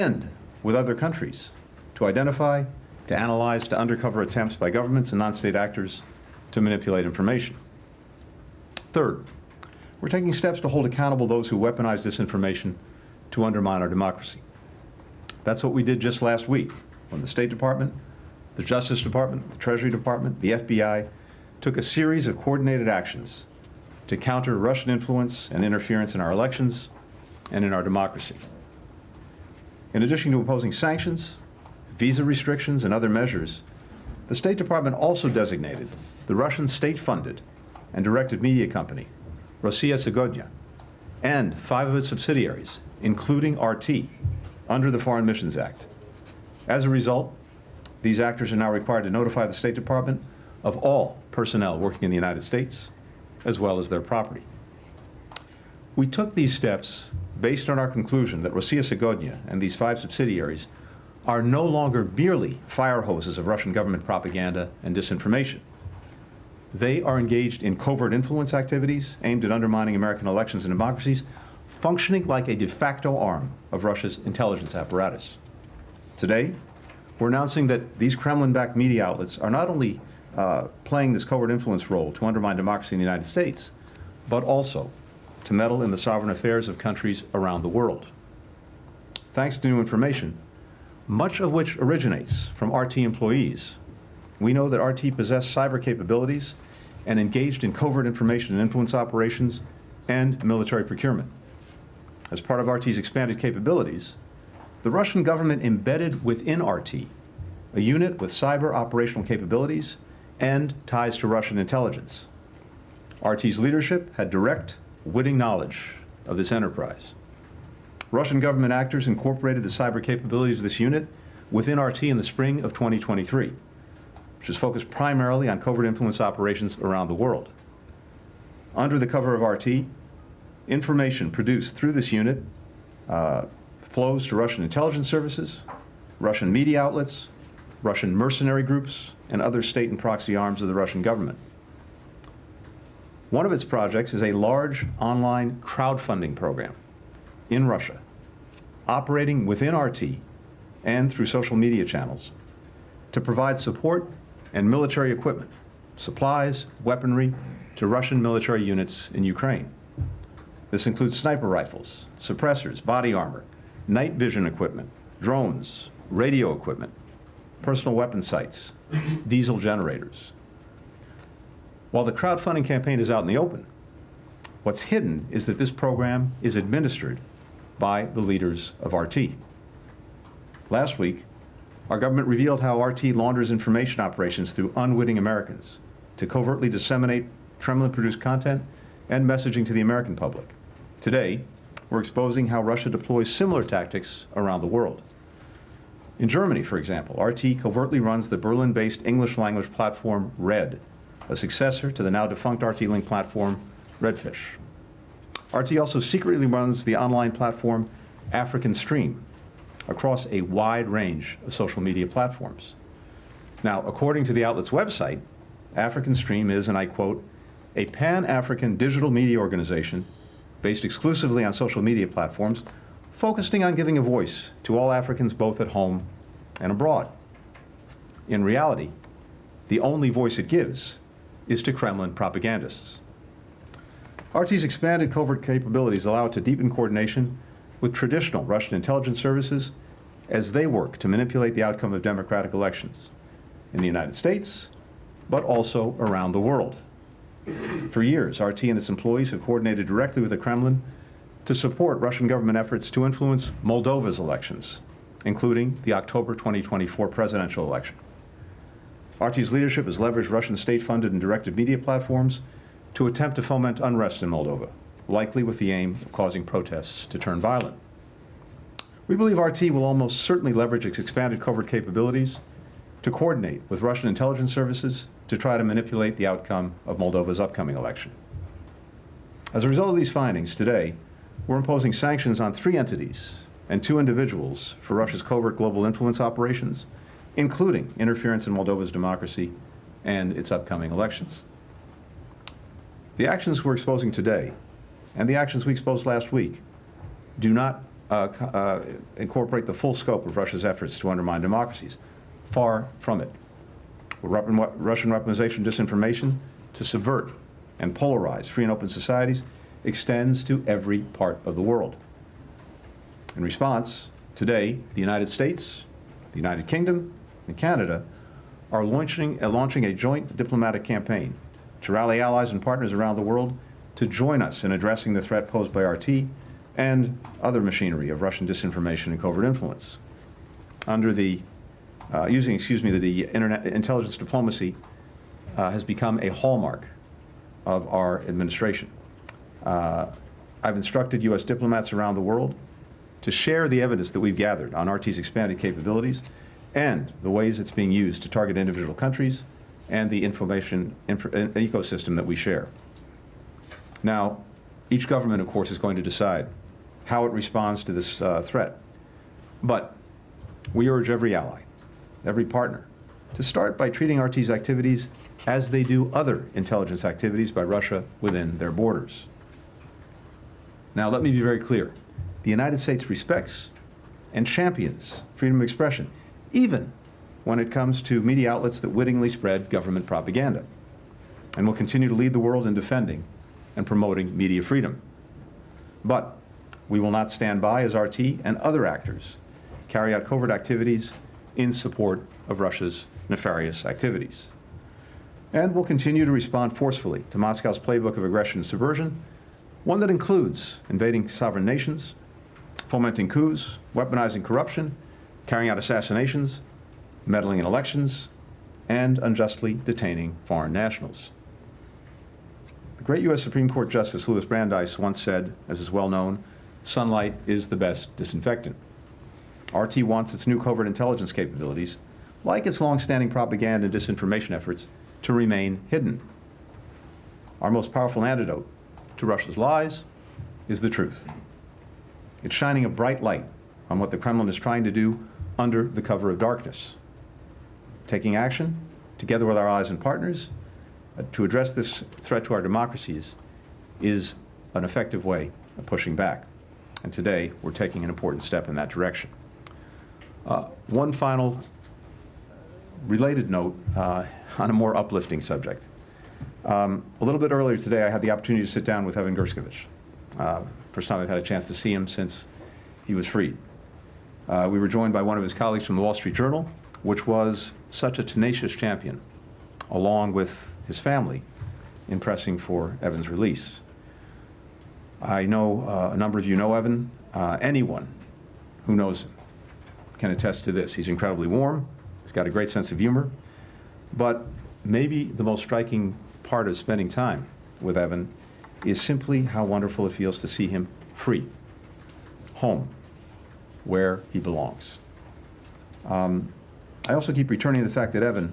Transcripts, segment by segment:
and with other countries to identify, to analyze, to undercover attempts by governments and non-state actors to manipulate information. Third, we're taking steps to hold accountable those who weaponize disinformation to undermine our democracy. That's what we did just last week when the State Department, the Justice Department, the Treasury Department, the FBI took a series of coordinated actions to counter Russian influence and interference in our elections and in our democracy. In addition to imposing sanctions, visa restrictions, and other measures, the State Department also designated the Russian state-funded and directed media company, Rossiya Segodnya, and 5 of its subsidiaries, including RT, under the Foreign Missions Act. As a result, these actors are now required to notify the State Department of all personnel working in the United States, as well as their property. We took these steps based on our conclusion that Rossiya Segodnya and these 5 subsidiaries are no longer merely fire hoses of Russian government propaganda and disinformation. They are engaged in covert influence activities aimed at undermining American elections and democracies, functioning like a de facto arm of Russia's intelligence apparatus. Today, we're announcing that these Kremlin-backed media outlets are not only playing this covert influence role to undermine democracy in the United States, but also to meddle in the sovereign affairs of countries around the world. Thanks to new information, much of which originates from RT employees, we know that RT possessed cyber capabilities and engaged in covert information and influence operations and military procurement. As part of RT's expanded capabilities, the Russian government embedded within RT a unit with cyber operational capabilities and ties to Russian intelligence. RT's leadership had direct, witting knowledge of this enterprise. Russian government actors incorporated the cyber capabilities of this unit within RT in the spring of 2023, which is focused primarily on covert influence operations around the world. Under the cover of RT, information produced through this unit flows to Russian intelligence services, Russian media outlets, Russian mercenary groups, and other state and proxy arms of the Russian government. One of its projects is a large online crowdfunding program in Russia, operating within RT and through social media channels to provide support and military equipment, supplies, weaponry to Russian military units in Ukraine. This includes sniper rifles, suppressors, body armor, night vision equipment, drones, radio equipment, personal weapon sights, diesel generators. While the crowdfunding campaign is out in the open, what's hidden is that this program is administered by the leaders of RT. Last week, our government revealed how RT launders information operations through unwitting Americans to covertly disseminate Kremlin-produced content and messaging to the American public. Today, we're exposing how Russia deploys similar tactics around the world. In Germany, for example, RT covertly runs the Berlin-based English-language platform RED, a successor to the now defunct RT-Link platform Redfish. RT also secretly runs the online platform African Stream across a wide range of social media platforms. Now, according to the outlet's website, African Stream is, and I quote, a pan-African digital media organization based exclusively on social media platforms, focusing on giving a voice to all Africans both at home and abroad. In reality, the only voice it gives is to Kremlin propagandists. RT's expanded covert capabilities allow it to deepen coordination with traditional Russian intelligence services as they work to manipulate the outcome of democratic elections in the United States, but also around the world. For years, RT and its employees have coordinated directly with the Kremlin to support Russian government efforts to influence Moldova's elections, including the October 2024 presidential election. RT's leadership has leveraged Russian state-funded and directed media platforms to attempt to foment unrest in Moldova, likely with the aim of causing protests to turn violent. We believe RT will almost certainly leverage its expanded covert capabilities to coordinate with Russian intelligence services to try to manipulate the outcome of Moldova's upcoming election. As a result of these findings, today, we're imposing sanctions on 3 entities and 2 individuals for Russia's covert global influence operations, including interference in Moldova's democracy and its upcoming elections. The actions we're exposing today and the actions we exposed last week do not incorporate the full scope of Russia's efforts to undermine democracies. Far from it. Russian weaponization disinformation to subvert and polarize free and open societies extends to every part of the world. In response, today, the United States, the United Kingdom, and Canada are launching a joint diplomatic campaign to rally allies and partners around the world to join us in addressing the threat posed by RT and other machinery of Russian disinformation and covert influence. Under the the internet intelligence diplomacy has become a hallmark of our administration. I've instructed U.S. diplomats around the world to share the evidence that we've gathered on RT's expanded capabilities and the ways it's being used to target individual countries and the information ecosystem that we share. Now, each government, of course, is going to decide how it responds to this threat. But we urge every ally, every partner, to start by treating RT's activities as they do other intelligence activities by Russia within their borders. Now, let me be very clear. The United States respects and champions freedom of expression, even when it comes to media outlets that wittingly spread government propaganda, and will continue to lead the world in defending and promoting media freedom. But we will not stand by as RT and other actors carry out covert activities in support of Russia's nefarious activities. And we'll continue to respond forcefully to Moscow's playbook of aggression and subversion, one that includes invading sovereign nations, fomenting coups, weaponizing corruption, carrying out assassinations, meddling in elections, and unjustly detaining foreign nationals. The great U.S. Supreme Court Justice Louis Brandeis once said, as is well known, sunlight is the best disinfectant. RT wants its new covert intelligence capabilities, like its long-standing propaganda and disinformation efforts, to remain hidden. Our most powerful antidote to Russia's lies is the truth. It's shining a bright light on what the Kremlin is trying to do under the cover of darkness. Taking action, together with our allies and partners, to address this threat to our democracies is an effective way of pushing back. And today, we're taking an important step in that direction. One final related note on a more uplifting subject. A little bit earlier today, I had the opportunity to sit down with Evan Gershkovich. First time I've had a chance to see him since he was freed. We were joined by one of his colleagues from the Wall Street Journal, which was such a tenacious champion, along with his family, in pressing for Evan's release. I know a number of you know Evan. Anyone who knows him can attest to this. He's incredibly warm. He's got a great sense of humor. But maybe the most striking part of spending time with Evan is simply how wonderful it feels to see him free, home, where he belongs. I also keep returning to the fact that Evan,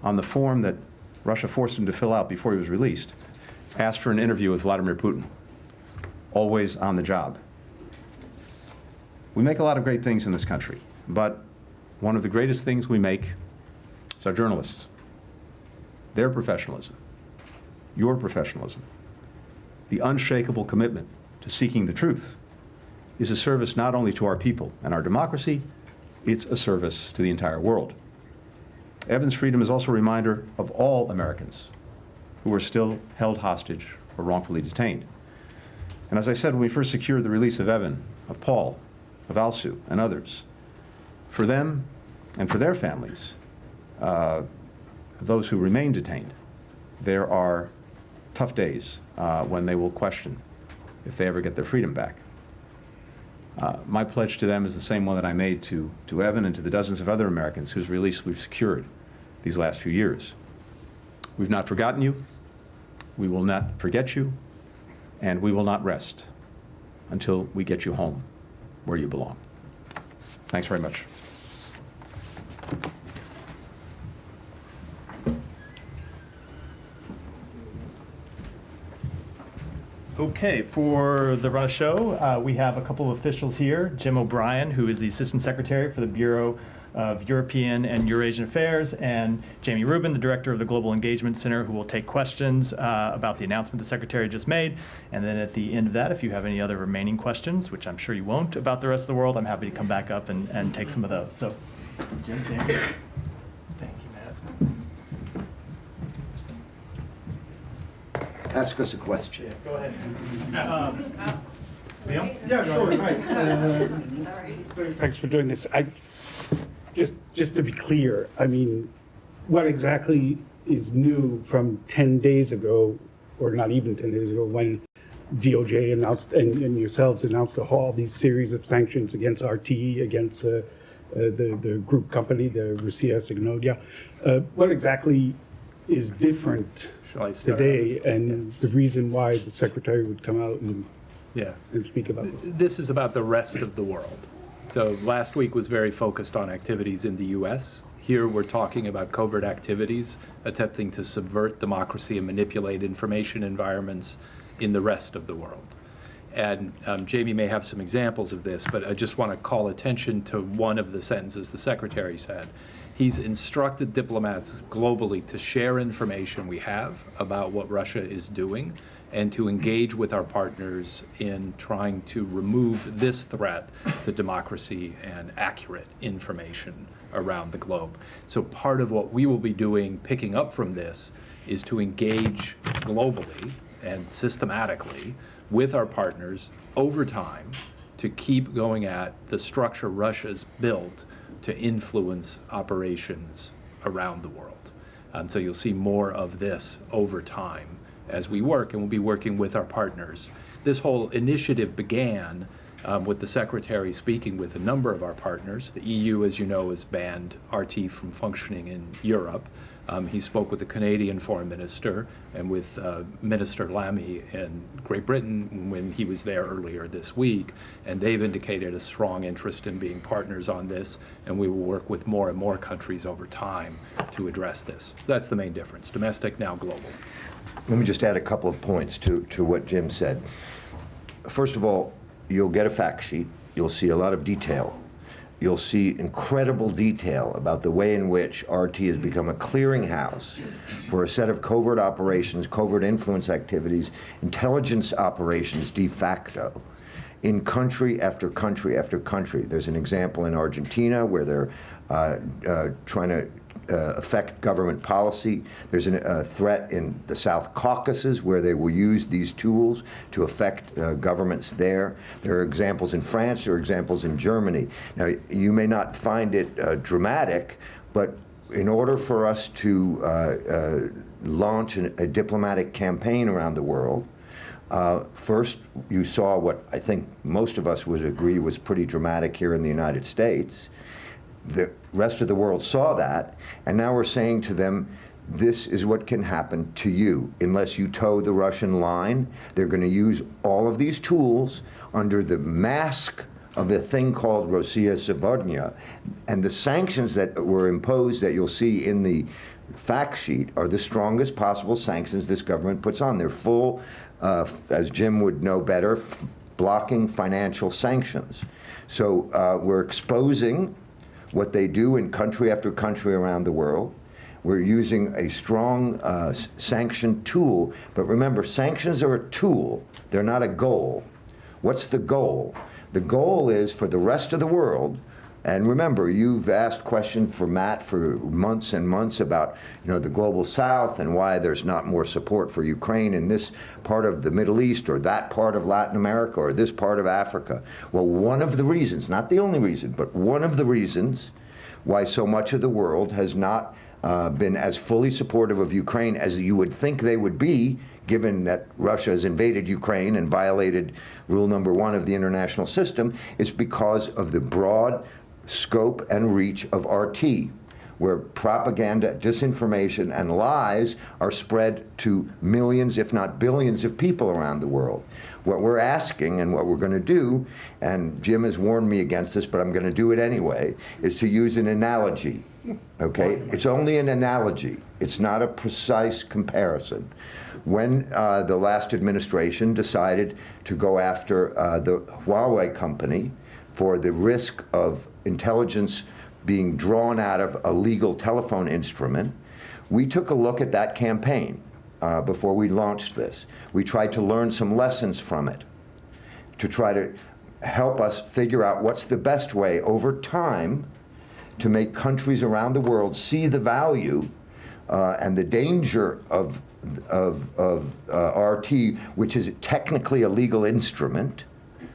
on the form that Russia forced him to fill out before he was released, asked for an interview with Vladimir Putin, always on the job. We make a lot of great things in this country, but one of the greatest things we make is our journalists. Their professionalism, your professionalism, the unshakable commitment to seeking the truth is a service not only to our people and our democracy, it's a service to the entire world. Evan's freedom is also a reminder of all Americans who are still held hostage or wrongfully detained. And as I said when we first secured the release of Evan, of Paul, of Alsu, and others, for them and for their families, those who remain detained, there are tough days when they will question if they ever get their freedom back. My pledge to them is the same one that I made to Evan and to the dozens of other Americans whose release we've secured these last few years. We've not forgotten you, we will not forget you, and we will not rest until we get you home where you belong. Thanks very much. Okay, for the run of show, we have a couple of officials here. Jim O'Brien, who is the Assistant Secretary for the Bureau of European and Eurasian Affairs, and Jamie Rubin, the Director of the Global Engagement Center, who will take questions about the announcement the Secretary just made. And then at the end of that, if you have any other remaining questions, which I'm sure you won't, about the rest of the world, I'm happy to come back up and take some of those. So, Jim, Jamie. Thank you, Matt. Ask us a question. Yeah, go ahead. Liam? Yeah, sure. Hi. Sorry. Thanks for doing this. Just to be clear, I mean, what exactly is new from 10 days ago, or not even 10 days ago, when DOJ announced and yourselves announced all these series of sanctions against RT, against the group company, the Russia Signodia. What exactly is different today, and the reason why the Secretary would come out and speak about this? This is about the rest of the world. So last week was very focused on activities in the U.S. Here we're talking about covert activities, attempting to subvert democracy and manipulate information environments in the rest of the world. And Jamie may have some examples of this, but I just want to call attention to one of the sentences the Secretary said. He's instructed diplomats globally to share information we have about what Russia is doing and to engage with our partners in trying to remove this threat to democracy and accurate information around the globe. So part of what we will be doing, picking up from this, is to engage globally and systematically with our partners over time to keep going at the structure Russia's built to influence operations around the world. So you'll see more of this over time as we work, and we'll be working with our partners. This whole initiative began with the Secretary speaking with a number of our partners. The EU, as you know, has banned RT from functioning in Europe. He spoke with the Canadian Foreign Minister and with Minister Lamy in Great Britain when he was there earlier this week, and they've indicated a strong interest in being partners on this, and we will work with more and more countries over time to address this. So that's the main difference, domestic, now global. Let me just add a couple of points to what Jim said. First of all, you'll get a fact sheet. You'll see a lot of detail. You'll see incredible detail about the way in which RT has become a clearinghouse for a set of covert operations, covert influence activities, intelligence operations de facto in country after country after country. There's an example in Argentina where they're trying to affect government policy. There's a threat in the South Caucasus where they will use these tools to affect governments there. There are examples in France, there are examples in Germany. Now, you may not find it dramatic, but in order for us to launch a diplomatic campaign around the world, first, you saw what I think most of us would agree was pretty dramatic here in the United States. The rest of the world saw that, and now we're saying to them, this is what can happen to you. Unless you toe the Russian line, they're going to use all of these tools under the mask of a thing called Russia Сегодня. And the sanctions that were imposed that you'll see in the fact sheet are the strongest possible sanctions this government puts on. They're full, as Jim would know better, blocking financial sanctions. So we're exposing what they do in country after country around the world. We're using a strong sanction tool, but remember, sanctions are a tool, they're not a goal. What's the goal? The goal is for the rest of the world, and remember, you've asked questions for Matt for months and months about, the global South and why there's not more support for Ukraine in this part of the Middle East or that part of Latin America or this part of Africa. Well, one of the reasons, not the only reason, but one of the reasons why so much of the world has not been as fully supportive of Ukraine as you would think they would be, given that Russia has invaded Ukraine and violated rule number 1 of the international system, is because of the broad scope and reach of RT. where propaganda, disinformation, and lies are spread to millions, if not billions, of people around the world. What we're asking and what we're going to do, and Jim has warned me against this, but I'm going to do it anyway, is to use an analogy. Okay? It's only an analogy. It's not a precise comparison. When the last administration decided to go after the Huawei company for the risk of intelligence being drawn out of a legal telephone instrument, we took a look at that campaign before we launched this. We tried to learn some lessons from it to try to help us figure out what's the best way over time to make countries around the world see the value and the danger of RT, which is technically a legal instrument,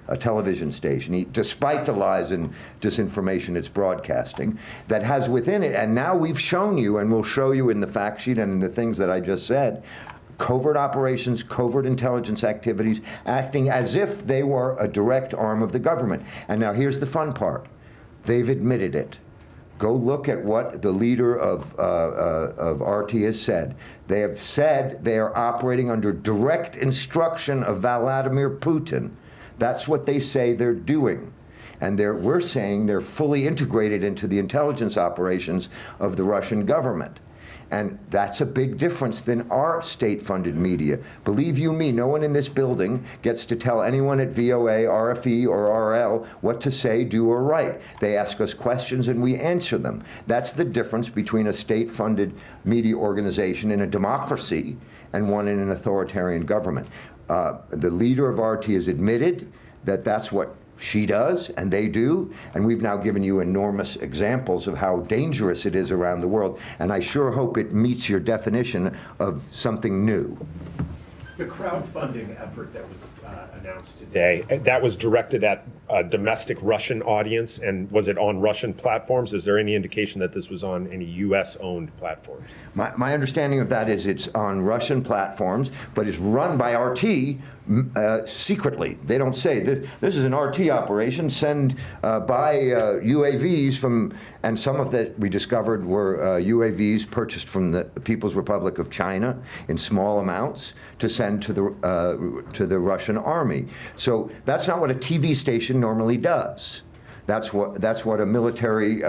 a television station, despite the lies and disinformation it's broadcasting, that has within it, and now we've shown you, and we'll show you in the fact sheet and in the things that I just said, covert operations, covert intelligence activities, acting as if they were a direct arm of the government. And now here's the fun part. They've admitted it. Go look at what the leader of RT has said. They have said they are operating under direct instruction of Vladimir Putin. That's what they say they're doing. And we're saying they're fully integrated into the intelligence operations of the Russian government. And that's a big difference than our state-funded media. Believe you me, no one in this building gets to tell anyone at VOA, RFE, or RL what to say, do, or write. They ask us questions and we answer them. That's the difference between a state-funded media organization in a democracy and one in an authoritarian government. The leader of RT has admitted that that's what she does, and they do, and we've now given you enormous examples of how dangerous it is around the world, and I sure hope it meets your definition of something new. The crowdfunding effort that was announced today, that was directed at a domestic Russian audience, and was it on Russian platforms? Is there any indication that this was on any U.S.-owned platforms? My understanding of that is it's on Russian platforms, but it's run by RT secretly. They don't say, this is an RT operation, buy UAVs from, and some of that we discovered were UAVs purchased from the People's Republic of China in small amounts to send to the Russian army. So that's not what a TV station normally does. That's what a military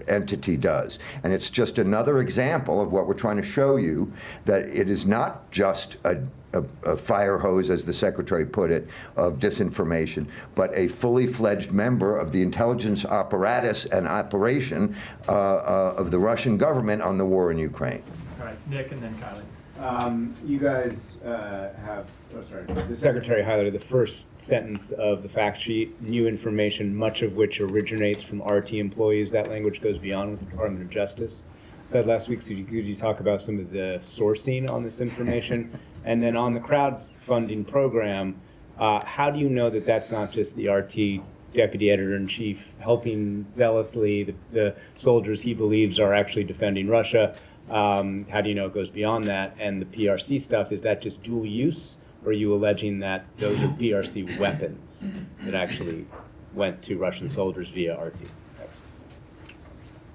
entity does. And it's just another example of what we're trying to show you, that it is not just a fire hose, as the Secretary put it, of disinformation, but a fully fledged member of the intelligence apparatus and operation of the Russian government on the war in Ukraine. All right, Nick and then Kylie. You guys the Secretary highlighted the first sentence of the fact sheet, new information, much of which originates from RT employees. That language goes beyond what the Department of Justice said last week. So could you talk about some of the sourcing on this information? And then on the crowdfunding program, how do you know that that's not just the RT Deputy Editor-in-Chief helping zealously the soldiers he believes are actually defending Russia? How do you know it goes beyond that? And the PRC stuff, is that just dual use? Or are you alleging that those are PRC weapons that actually went to Russian soldiers via RT? Thanks.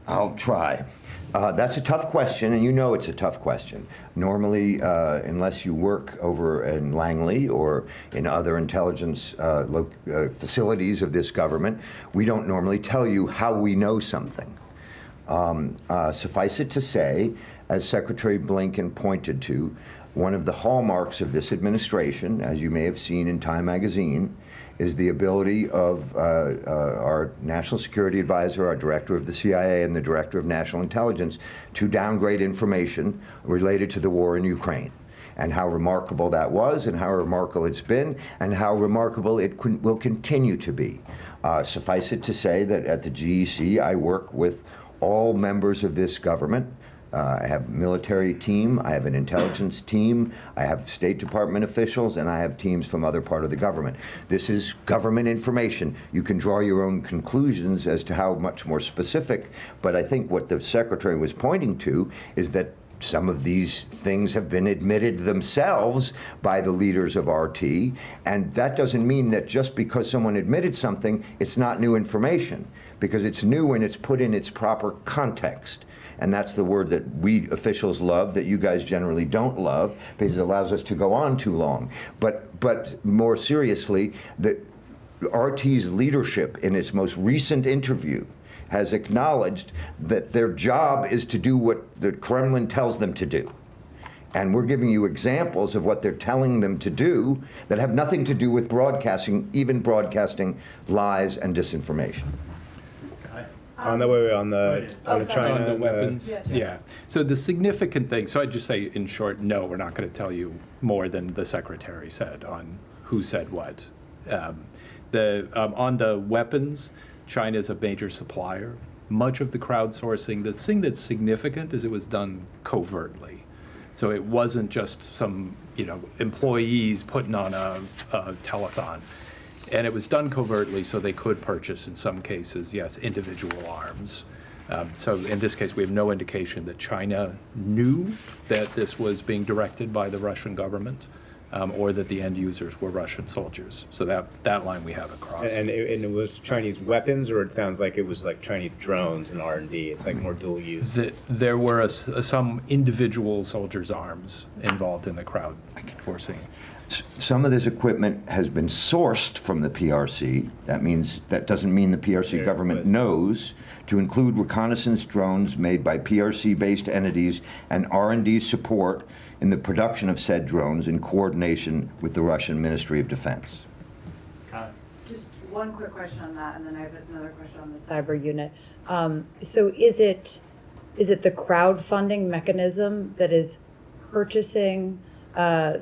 I'll try. That's a tough question, and you know it's a tough question. Normally, unless you work over in Langley or in other intelligence facilities of this government, we don't normally tell you how we know something. Suffice it to say, as Secretary Blinken pointed to, one of the hallmarks of this administration, as you may have seen in Time magazine, is the ability of our National Security Advisor, our Director of the CIA, and the Director of National Intelligence to downgrade information related to the war in Ukraine, and how remarkable that was, and how remarkable it's been, and how remarkable it will continue to be. Suffice it to say that at the GEC, I work with all members of this government. I have a military team, I have an intelligence team, I have State Department officials, and I have teams from other part of the government. This is government information. You can draw your own conclusions as to how much more specific, but I think what the Secretary was pointing to is that some of these things have been admitted themselves by the leaders of RT, and that doesn't mean that just because someone admitted something, it's not new information, because it's new and it's put in its proper context. And that's the word that we officials love, that you guys generally don't love, because it allows us to go on too long. But more seriously, RT's leadership in its most recent interview has acknowledged that their job is to do what the Kremlin tells them to do. And we're giving you examples of what they're telling them to do that have nothing to do with broadcasting, even broadcasting lies and disinformation. On the China, On the weapons, Yeah. yeah. So the significant thing, so I'd just say in short, no, we're not going to tell you more than the secretary said on who said what. On the weapons, China is a major supplier. Much of the crowdsourcing, the thing that's significant is it was done covertly. So it wasn't just some, employees putting on a telethon. And it was done covertly so they could purchase, in some cases, yes, individual arms. So in this case, we have no indication that China knew that this was being directed by the Russian government, or that the end users were Russian soldiers. So that line we have across. and it was Chinese weapons, or it sounds like it was like Chinese drones and R&D. It's like more dual use. There were some individual soldiers' arms involved in the crowd forcing. Some of this equipment has been sourced from the PRC. That doesn't mean the PRC government knows, to include reconnaissance drones made by PRC-based entities and R&D support in the production of said drones in coordination with the Russian Ministry of Defense. Just one quick question on that, and then I have another question on the cyber unit. So is it the crowdfunding mechanism that is purchasing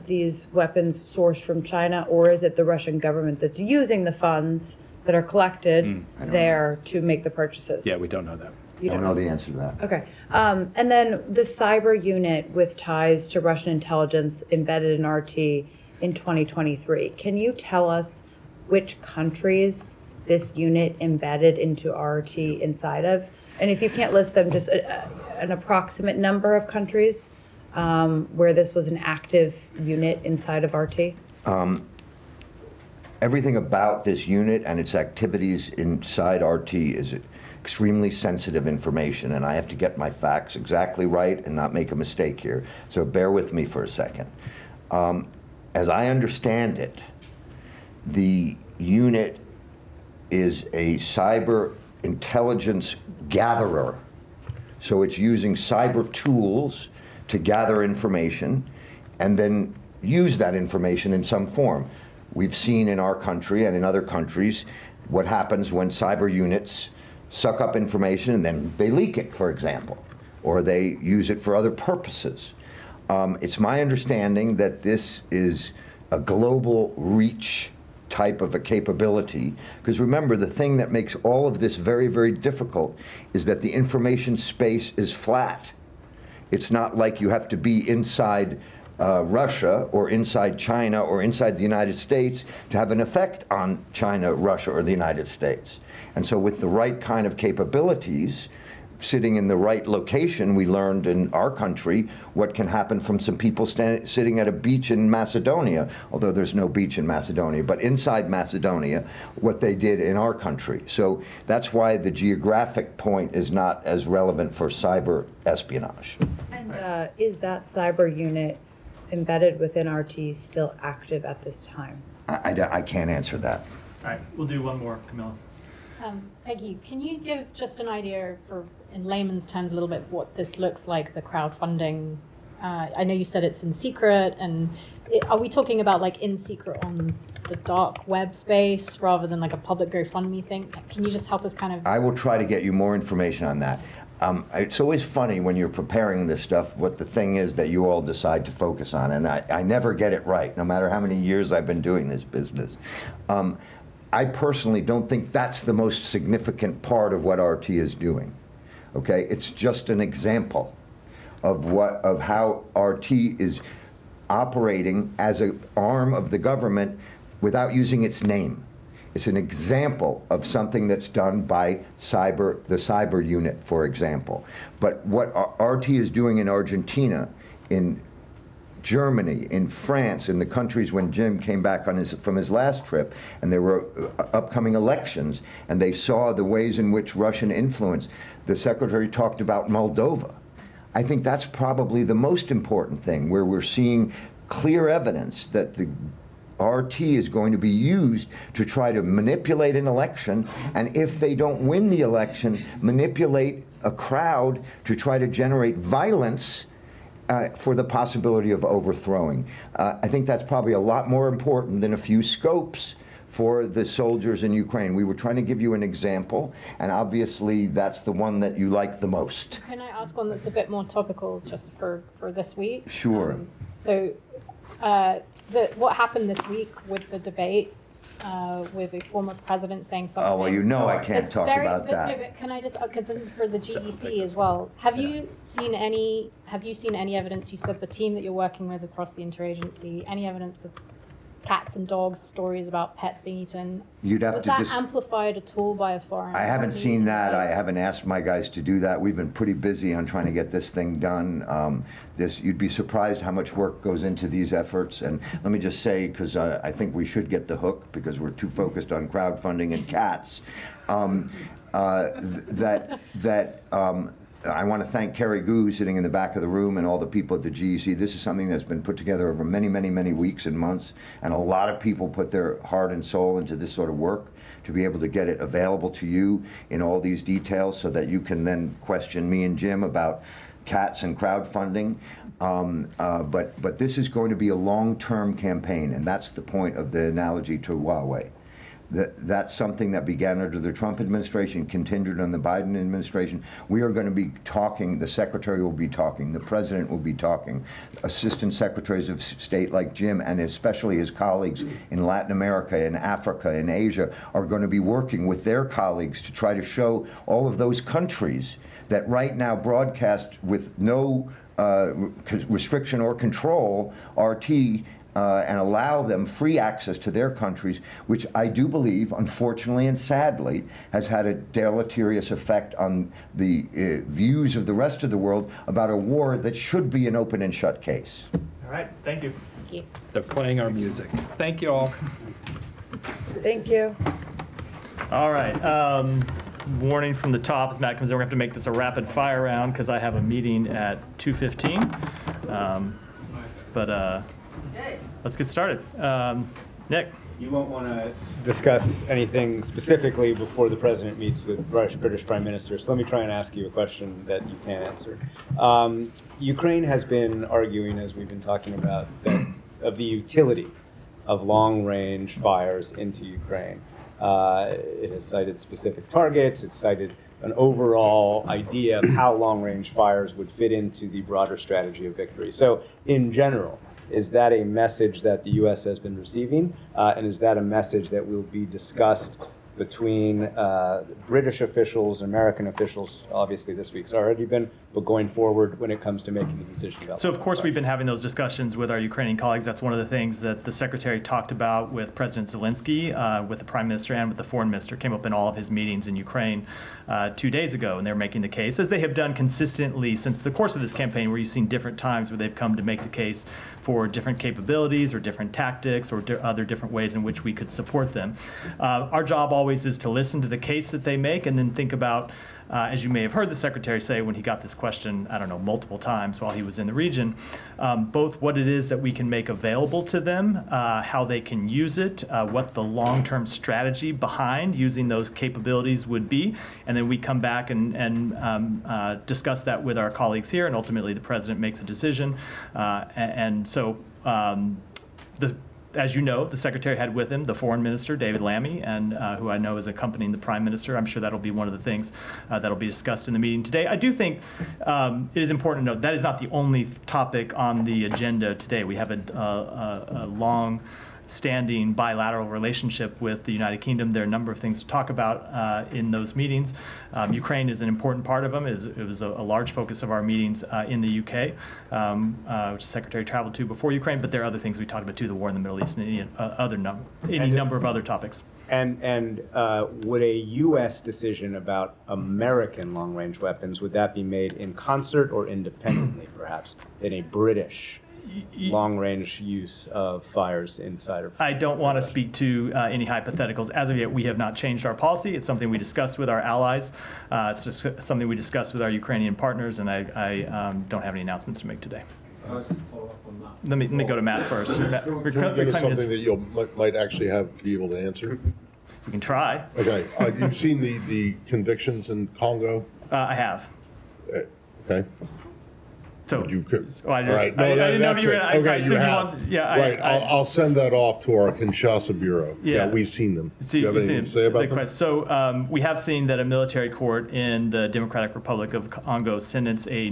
these weapons sourced from China, or is it the Russian government that's using the funds that are collected there to make the purchases? Yeah, we don't know that. I don't know the answer to that. Okay. And then the cyber unit with ties to Russian intelligence embedded in RT in 2023. Can you tell us which countries this unit embedded into RT inside of? And if you can't list them, just an approximate number of countries where this was an active unit inside of RT? Everything about this unit and its activities inside RT is extremely sensitive information, and I have to get my facts exactly right and not make a mistake here. So bear with me for a second. As I understand it, the unit is a cyber intelligence gatherer. So it's using cyber tools to gather information and then use that information in some form. We've seen in our country and in other countries what happens when cyber units suck up information and then they leak it, for example, or they use it for other purposes. It's my understanding that this is a global reach type of a capability, because remember, the thing that makes all of this very, very difficult is that the information space is flat. It's not like you have to be inside Russia or inside China or inside the United States to have an effect on China, Russia, or the United States. And so with the right kind of capabilities, sitting in the right location, we learned in our country what can happen from some people sitting at a beach in Macedonia, although there's no beach in Macedonia, but inside Macedonia, what they did in our country. So that's why the geographic point is not as relevant for cyber espionage. And is that cyber unit embedded within RT still active at this time? I can't answer that. All right, we'll do one more, Camilla. Peggy, can you give just an idea, for in layman's terms, a little bit what this looks like, the crowdfunding? I know you said it's in secret, and are we talking about like in secret on the dark web space rather than like a public GoFundMe thing? Can you just help us kind of? I will try to get you more information on that. It's always funny when you're preparing this stuff what the thing is that you all decide to focus on, and I never get it right, no matter how many years I've been doing this business. I personally don't think that's the most significant part of what RT is doing. Okay, it's just an example of how RT is operating as an arm of the government without using its name. It's an example of something that's done by the cyber unit, for example. But what RT is doing in Argentina, in Germany, in France, in the countries when Jim came back from his last trip, and there were upcoming elections, and they saw the ways in which Russian influence. The Secretary talked about Moldova. I think that's probably the most important thing, where we're seeing clear evidence that the RT is going to be used to try to manipulate an election, and if they don't win the election, manipulate a crowd to try to generate violence for the possibility of overthrowing. I think that's probably a lot more important than a few scopes for the soldiers in Ukraine. We were trying to give you an example, and obviously that's the one that you like the most. Can I ask one that's a bit more topical just for this week? Sure. What happened this week with the debate with the former president saying something? Oh, well, you know I can't talk about that. No, but can I just, because this is for the GEC as well. Have you seen any evidence? You said the team that you're working with across the interagency, any evidence of cats and dogs, stories about pets being eaten? You'd have Was to that amplified at all by a foreign? I haven't seen that. I haven't asked my guys to do that. We've been pretty busy on trying to get this thing done. You'd be surprised how much work goes into these efforts. And let me just say, because I think we should get the hook, because we're too focused on crowdfunding and cats, I want to thank Kerry Gu sitting in the back of the room and all the people at the GEC. This is something that's been put together over many, many, many weeks and months, and a lot of people put their heart and soul into this sort of work to be able to get it available to you in all these details so that you can then question me and Jim about cats and crowdfunding. But this is going to be a long-term campaign, and that's the point of the analogy to Huawei. That's something that began under the Trump administration, continued on the Biden administration. We are going to be talking, the Secretary will be talking, the President will be talking, Assistant Secretaries of State like Jim, and especially his colleagues in Latin America, in Africa, in Asia, are going to be working with their colleagues to try to show all of those countries that right now broadcast with no restriction or control RT, and allow them free access to their countries, which I do believe, unfortunately and sadly, has had a deleterious effect on the views of the rest of the world about a war that should be an open and shut case. All right, thank you. Thank you. They're playing our music. Thank you all. Thank you. All right. Warning from the top, as Matt comes in, we're going to have to make this a rapid fire round because I have a meeting at 2:15. Let's get started. Nick. You won't want to discuss anything specifically before the president meets with British Prime Minister, so let me try and ask you a question that you can't answer. Ukraine has been arguing, as we've been talking about, of the utility of long-range fires into Ukraine. It has cited specific targets. It's cited an overall idea of how long-range fires would fit into the broader strategy of victory. So, in general, is that a message that the U.S. has been receiving? And is that a message that will be discussed between British officials, American officials? Obviously, this week's already been, but going forward when it comes to making the decision about. So, of course, we've been having those discussions with our Ukrainian colleagues. That's one of the things that the Secretary talked about with President Zelensky, with the Prime Minister, and with the Foreign Minister. Came up in all of his meetings in Ukraine 2 days ago, and they're making the case, as they have done consistently since the course of this campaign, where you've seen different times where they've come to make the case for different capabilities or different tactics or other different ways in which we could support them. Our job always is to listen to the case that they make and then think about, as you may have heard the Secretary say when he got this question, I don't know, multiple times while he was in the region, both what it is that we can make available to them, how they can use it, what the long-term strategy behind using those capabilities would be, and then we come back and discuss that with our colleagues here, and ultimately the President makes a decision. As you know, the Secretary had with him the Foreign Minister, David Lammy, and who I know is accompanying the Prime Minister. I'm sure that'll be one of the things that'll be discussed in the meeting today. I do think it is important to note that is not the only topic on the agenda today. We have a long-standing bilateral relationship with the United Kingdom. There are a number of things to talk about in those meetings. Ukraine is an important part of them. It was a large focus of our meetings in the UK, which the Secretary traveled to before Ukraine, but there are other things we talked about too, the war in the Middle East and any number of other topics. And would a U.S. decision about American long-range weapons, would that be made in concert or independently, perhaps, than a British long-range use of fires inside of? I don't want to speak to any hypotheticals. As of yet, we have not changed our policy. It's something we discussed with our allies. It's just something we discussed with our Ukrainian partners, and I don't have any announcements to make today. Let me go to Matt first. Matt, Can we get something that you might actually be able to answer? We can try. Okay, you've seen the convictions in Congo? I have. Okay. So, Would you, oh, I all right, no, I didn't know if that's you were. it. I Okay, assume you you have. want. Yeah, Right, I'll send that off to our Kinshasa bureau. Yeah. We've seen them. So Do you have you've anything seen to say about them? So we have seen that a military court in the Democratic Republic of Congo sentenced a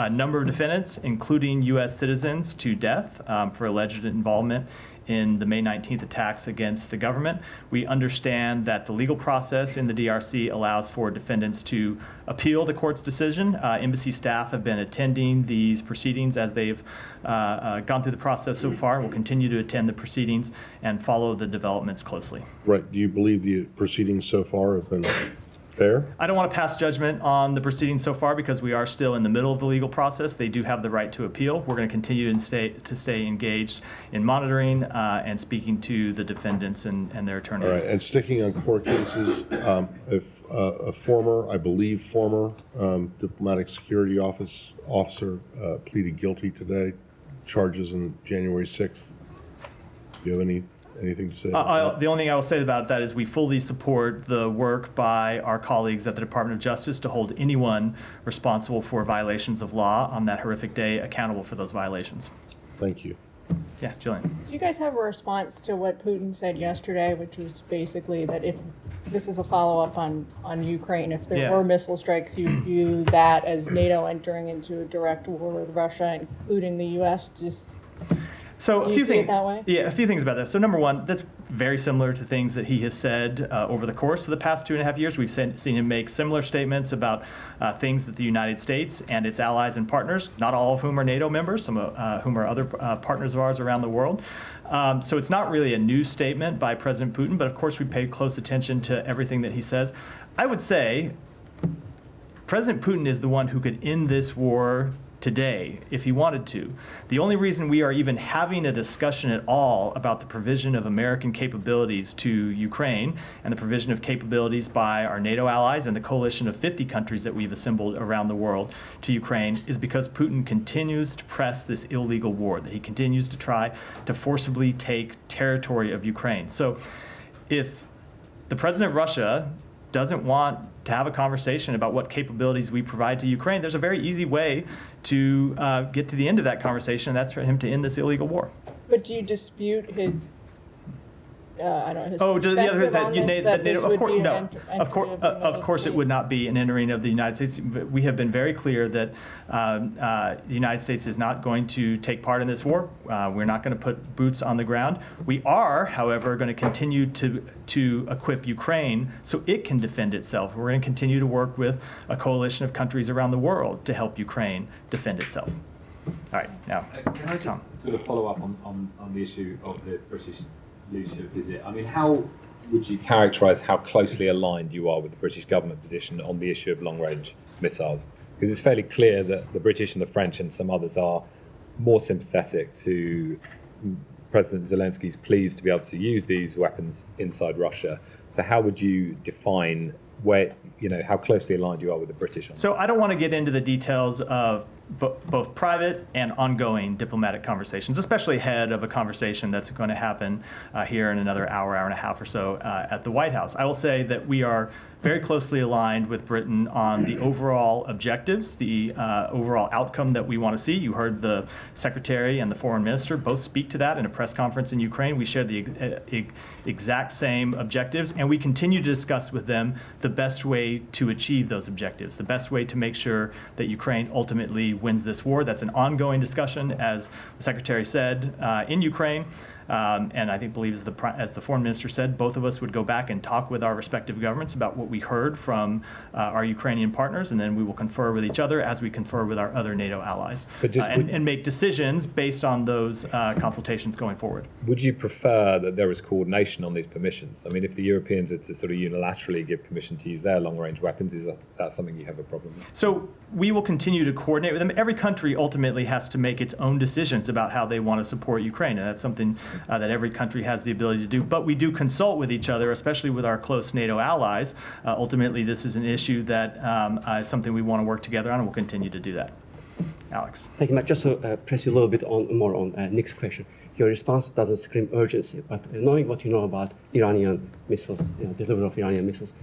number of defendants, including U.S. citizens, to death for alleged involvement in the May 19th attacks against the government. We understand that the legal process in the DRC allows for defendants to appeal the court's decision. Embassy staff have been attending these proceedings as they've gone through the process so far, and will continue to attend the proceedings and follow the developments closely. Right, do you believe the proceedings so far have been fair? I don't want to pass judgment on the proceedings so far because we are still in the middle of the legal process. They do have the right to appeal. We're going to continue to stay engaged in monitoring and speaking to the defendants and their attorneys. All right, and sticking on court cases, if I believe former diplomatic security officer pleaded guilty today, charges on January 6th. Do you have anything to say about that? The only thing I will say about that is we fully support the work by our colleagues at the Department of Justice to hold anyone responsible for violations of law on that horrific day accountable for those violations. Thank you. Yeah, Jillian. Do you guys have a response to what Putin said yesterday, which was basically that if this is a follow-up on Ukraine, if there were missile strikes, you view that as NATO entering into a direct war with Russia, including the U.S.? So a few things. Yeah, a few things about that. So number one, that's very similar to things that he has said over the course of the past 2.5 years. We've seen him make similar statements about things that the United States and its allies and partners, not all of whom are NATO members, some of whom are other partners of ours around the world. So it's not really a new statement by President Putin, but of course we pay close attention to everything that he says. I would say President Putin is the one who could end this war today if he wanted to. The only reason we are even having a discussion at all about the provision of American capabilities to Ukraine and the provision of capabilities by our NATO allies and the coalition of 50 countries that we've assembled around the world to Ukraine is because Putin continues to press this illegal war, that he continues to try to forcibly take territory of Ukraine. So if the president of Russia doesn't want to have a conversation about what capabilities we provide to Ukraine, there's a very easy way to get to the end of that conversation, and that's for him to end this illegal war. But do you dispute his, I don't know, his NATO, of course, no. Of course it would not be an entering of the United States. We have been very clear that the United States is not going to take part in this war. We're not going to put boots on the ground. We are, however, going to continue to equip Ukraine so it can defend itself. We're going to continue to work with a coalition of countries around the world to help Ukraine defend itself. All right, now, can I just sort of follow up on the issue of the British leadership visit? I mean, how would you characterise how closely aligned you are with the British government position on the issue of long-range missiles? Because it's fairly clear that the British and the French and some others are more sympathetic to President Zelensky's pleas to be able to use these weapons inside Russia. So how would you define how closely aligned you are with the British on that? So I don't want to get into the details of both private and ongoing diplomatic conversations, especially ahead of a conversation that's going to happen here in another hour and a half or so at the White House. I will say that we are very closely aligned with Britain on the overall objectives, the overall outcome that we want to see. You heard the Secretary and the Foreign Minister both speak to that in a press conference in Ukraine. We share the exact same objectives, and we continue to discuss with them the best way to achieve those objectives, the best way to make sure that Ukraine ultimately wins this war. That's an ongoing discussion, as the Secretary said, in Ukraine. And I think, believe as the foreign minister said, both of us would go back and talk with our respective governments about what we heard from our Ukrainian partners, and then we will confer with each other as we confer with our other NATO allies, and make decisions based on those consultations going forward. Would you prefer that there was coordination on these permissions? I mean, if the Europeans are to sort of unilaterally give permission to use their long-range weapons, is that something you have a problem with? So we will continue to coordinate with them. Every country ultimately has to make its own decisions about how they want to support Ukraine, and that's something that every country has the ability to do. But we do consult with each other, especially with our close NATO allies. Ultimately, this is an issue that is something we want to work together on, and we'll continue to do that. Alex. Thank you, Matt. Just to press you a little bit more on Nick's question. Your response doesn't scream urgency, but knowing what you know about Iranian missiles, delivery of Iranian missiles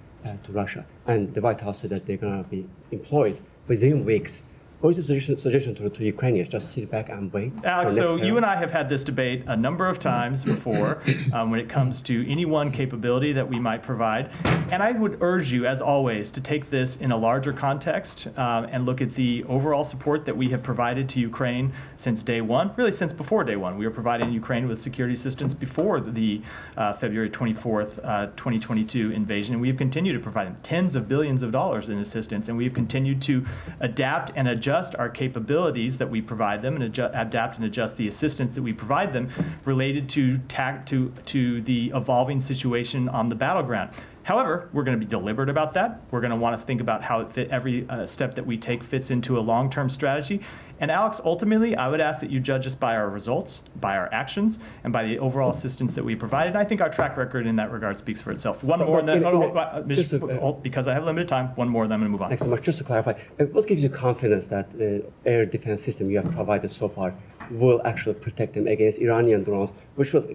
to Russia, and the White House said that they're going to be employed within weeks. What is the suggestion to Ukrainians? Just sit back and wait? Alex, so you and I have had this debate a number of times before when it comes to any one capability that we might provide. And I would urge you, as always, to take this in a larger context and look at the overall support that we have provided to Ukraine since day one, really since before day one. We were providing Ukraine with security assistance before the February 24th, 2022 invasion. And we have continued to provide them tens of billions of dollars in assistance. And we have continued to adapt and adjust our capabilities that we provide them, and adapt and adjust the assistance that we provide them related to the evolving situation on the battleground. However, we're going to be deliberate about that. We're going to want to think about how every step that we take fits into a long-term strategy. And Alex, ultimately, I would ask that you judge us by our results, by our actions, and by the overall assistance that we provided. I think our track record in that regard speaks for itself. One more, and then, because I have limited time, one more, then I'm going to move on. Thanks so much. Just to clarify, what gives you confidence that the air defense system you have provided so far will actually protect them against Iranian drones, which will,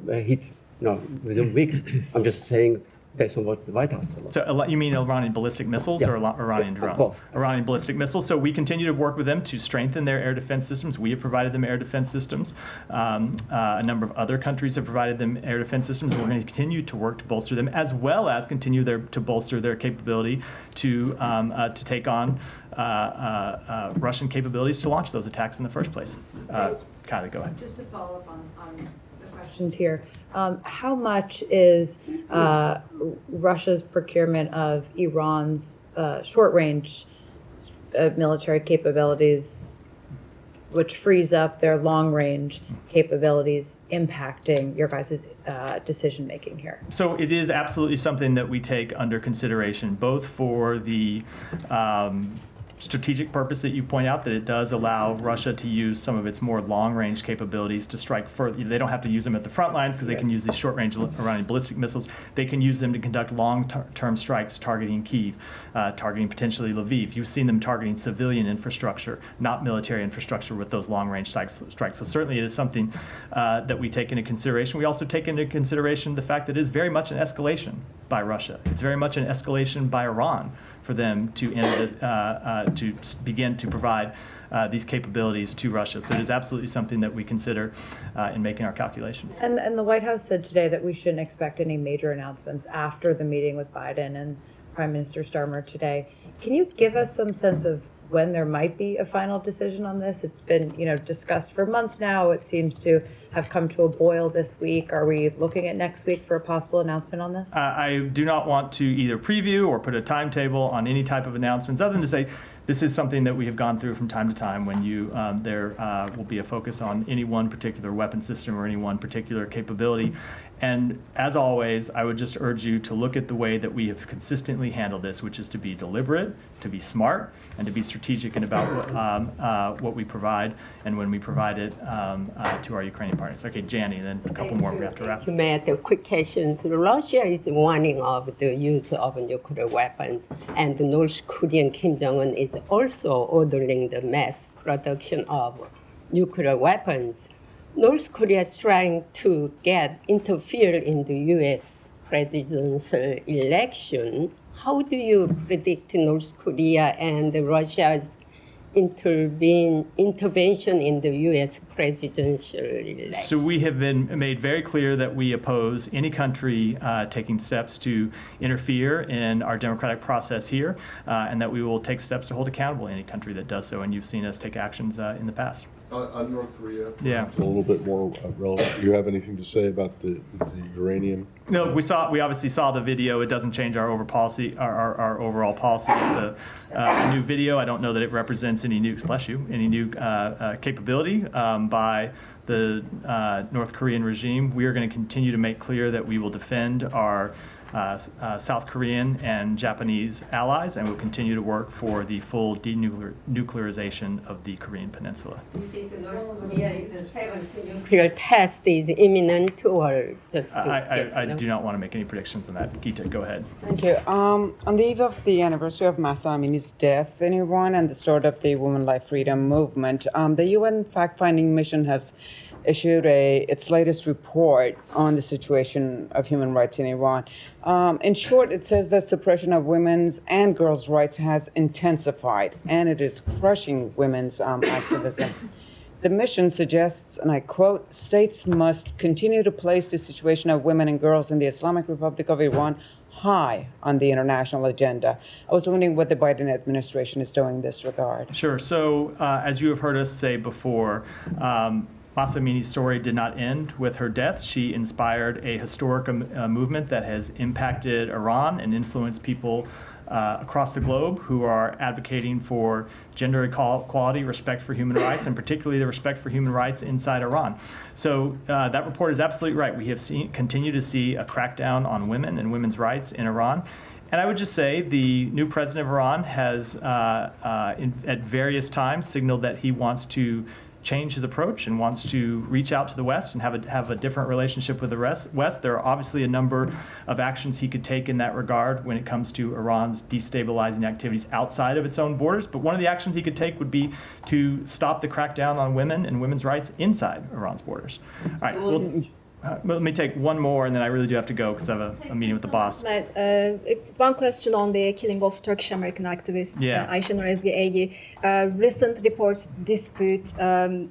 hit, within weeks? I'm just saying, based on what the White House told us. So you mean Iranian ballistic missiles or Iranian drones? Both. Iranian ballistic missiles. So we continue to work with them to strengthen their air defense systems. We have provided them air defense systems. A number of other countries have provided them air defense systems. We're going to continue to work to bolster them, as well as continue to bolster their capability to take on Russian capabilities to launch those attacks in the first place. Kylie, go ahead. Just to follow up on the questions here. How much is Russia's procurement of Iran's short-range military capabilities, which frees up their long-range capabilities, impacting your guys' decision-making here? So it is absolutely something that we take under consideration, both for the strategic purpose that you point out, that it does allow Russia to use some of its more long-range capabilities to strike further. They don't have to use them at the front lines because they can use these short-range Iranian ballistic missiles. They can use them to conduct long-term strikes targeting Kyiv, targeting potentially Lviv. You've seen them targeting civilian infrastructure, not military infrastructure, with those long-range strikes. So certainly it is something that we take into consideration. We also take into consideration the fact that it is very much an escalation by Russia. It's very much an escalation by Iran for them to begin to provide these capabilities to Russia. So it is absolutely something that we consider in making our calculations. And the White House said today that we shouldn't expect any major announcements after the meeting with Biden and Prime Minister Starmer today. Can you give us some sense of when there might be a final decision on this? It's been, discussed for months now. It seems to have come to a boil this week. Are we looking at next week for a possible announcement on this? I do not want to either preview or put a timetable on any type of announcements, other than to say this is something that we have gone through from time to time when there will be a focus on any one particular weapon system or any one particular capability. And as always, I would just urge you to look at the way that we have consistently handled this, which is to be deliberate, to be smart, and to be strategic in about what we provide and when we provide it to our Ukrainian partners. Okay, Jani, and then a couple more we have to wrap. Matt, quick questions. Russia is warning of the use of nuclear weapons, and North Korean Kim Jong-un is also ordering the mass production of nuclear weapons. North Korea is trying to interfere in the U.S. presidential election. How do you predict North Korea and Russia's intervention in the U.S. presidential election? So we have been made very clear that we oppose any country taking steps to interfere in our democratic process here, and that we will take steps to hold accountable any country that does so. And you've seen us take actions in the past. On North Korea, Yeah. it's a little bit more relevant. Do you have anything to say about the uranium? No, we obviously saw the video. It doesn't change our overall policy. Our overall policy. It's a new video. I don't know that it represents any new capability by the North Korean regime. We are going to continue to make clear that we will defend our South Korean and Japanese allies, and will continue to work for the full denuclearization of the Korean Peninsula. Do you think North Korea's seventh nuclear test is imminent, or just? I do not want to make any predictions on that. Gita, go ahead. Thank you. On the eve of the anniversary of Mahsa Amini's death in Iran and the start of the Women Life Freedom movement, the UN fact-finding mission has issued its latest report on the situation of human rights in Iran. In short, it says that suppression of women's and girls' rights has intensified, and it is crushing women's activism. The mission suggests, and I quote, states must continue to place the situation of women and girls in the Islamic Republic of Iran high on the international agenda. I was wondering what the Biden administration is doing in this regard. Sure. So, as you have heard us say before, Mahsa Amini's story did not end with her death. She inspired a historic movement that has impacted Iran and influenced people across the globe who are advocating for gender equality, respect for human rights, and particularly the respect for human rights inside Iran. So that report is absolutely right. We have continue to see a crackdown on women and women's rights in Iran. And I would just say the new president of Iran has, at various times, signaled that he wants to change his approach and wants to reach out to the West and have a different relationship with the West. There are obviously a number of actions he could take in that regard when it comes to Iran's destabilizing activities outside of its own borders. But one of the actions he could take would be to stop the crackdown on women and women's rights inside Iran's borders. All right. Let me take one more, and then I really do have to go because I have a meeting with the boss. One question on the killing of Turkish-American activist Ayşenur Ezgi Egi. Recent reports dispute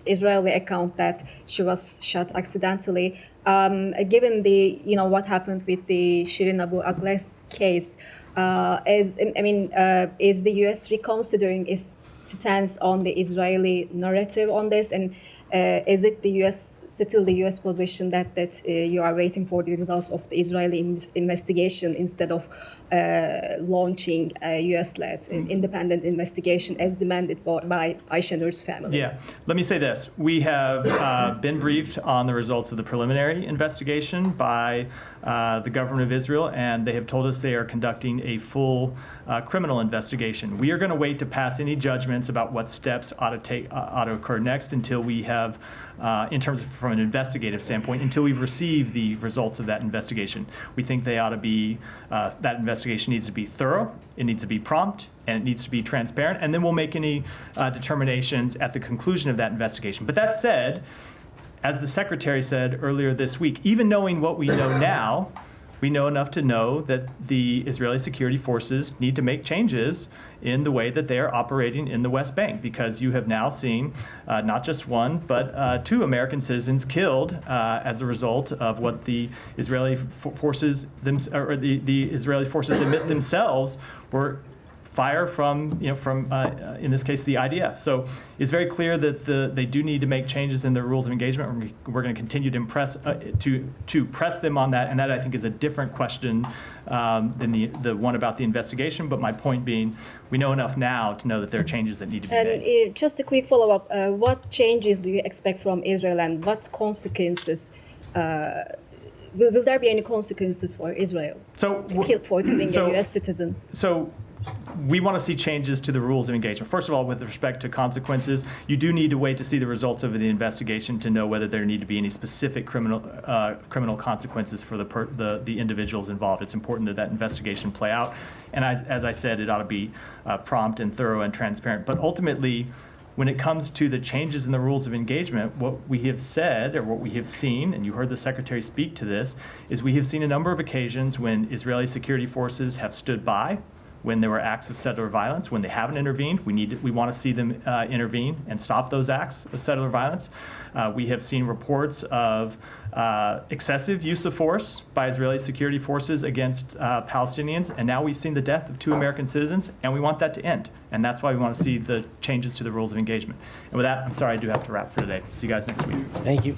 Israeli account that she was shot accidentally. Given the what happened with the Shirin Abu Akleh's case, is the U.S. reconsidering its stance on the Israeli narrative on this, and is it the U.S. still the U.S. position that you are waiting for the results of the Israeli investigation instead of launching a U.S.-led independent investigation as demanded by Ayşenur's family? Yeah. Let me say this. We have been briefed on the results of the preliminary investigation by the government of Israel, and they have told us they are conducting a full criminal investigation. We are going to wait to pass any judgments about what steps ought to occur next until we have, in terms of from an investigative standpoint, until we've received the results of that investigation. We think they ought to be, that investigation needs to be thorough, it needs to be prompt, and it needs to be transparent, and then we'll make any determinations at the conclusion of that investigation. But that said, as the Secretary said earlier this week, even knowing what we know now, we know enough to know that the Israeli security forces need to make changes in the way that they are operating in the West Bank, because you have now seen not just one, but 2 American citizens killed as a result of what the Israeli forces, the Israeli forces admit themselves were fire from, in this case, the IDF. So it's very clear that they do need to make changes in their rules of engagement. We're going to continue to press them on that, and that I think is a different question than the one about the investigation. But my point being, we know enough now to know that there are changes that need to be made. And just a quick follow-up: what changes do you expect from Israel, and what consequences? Will there be any consequences for Israel for killing a U.S. citizen? So we want to see changes to the rules of engagement. First of all, with respect to consequences, you do need to wait to see the results of the investigation to know whether there need to be any specific criminal consequences for the individuals involved. It's important that that investigation play out. And as I said, it ought to be prompt and thorough and transparent. But ultimately, when it comes to the changes in the rules of engagement, what we have said, or what we have seen, and you heard the Secretary speak to this, is we have seen a number of occasions when Israeli security forces have stood by when there were acts of settler violence. When they haven't intervened, we want to see them intervene and stop those acts of settler violence. We have seen reports of excessive use of force by Israeli security forces against Palestinians, and now we've seen the death of 2 American citizens, and we want that to end. And that's why we want to see the changes to the rules of engagement. And with that, I'm sorry I do have to wrap for today. See you guys next week. Thank you.